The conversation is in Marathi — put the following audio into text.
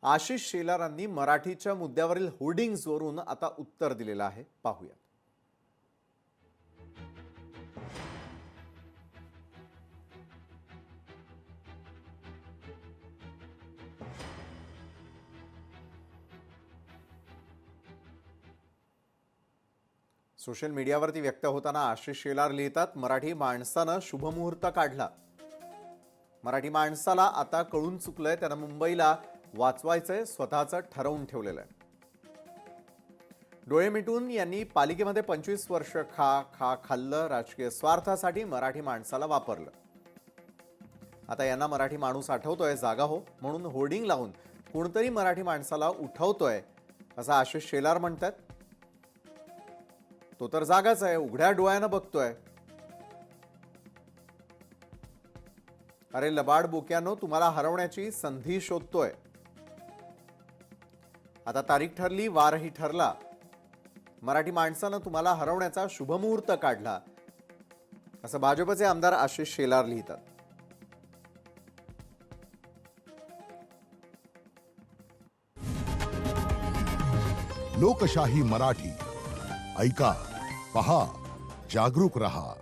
आशिष शेलारांनी मराठीच्या मुद्द्यावरील होर्डिंग्जवरून आता उत्तर दिलेलं आहे, पाहूया. सोशल मीडियावरती व्यक्त होताना आशिष शेलार लिहितात, मराठी माणसानं शुभमुहूर्त काढला. मराठी माणसाला आता कळून चुकलंय, त्यानं मुंबईला वाचवायचंय, स्वतःचं ठरवून ठेवलेलं आहे. डोळे मिटून यांनी पालिकेमध्ये 25 वर्ष खाल्लं, राजकीय स्वार्थासाठी मराठी माणसाला वापरलं. आता यांना मराठी माणूस आठवतोय, जागा हो म्हणून होर्डिंग लावून कोणतरी मराठी माणसाला उठवतोय असं आशिष शेलार म्हणतात. तो तर जागाच आहे, उघड्या डोळ्यानं बघतोय. अरे लबाड बोक्यानो, तुम्हाला हरवण्याची संधी शोधतोय. आता तारीख ठरली, वारही ठरला. मराठी माणसानं तुम्हाला हरवण्याचा शुभमुहूर्त काढला असं भाजपचे आमदार आशिष शेलार लिहितात. लोकशाही मराठी ऐका, पहा, जागरूक रहा.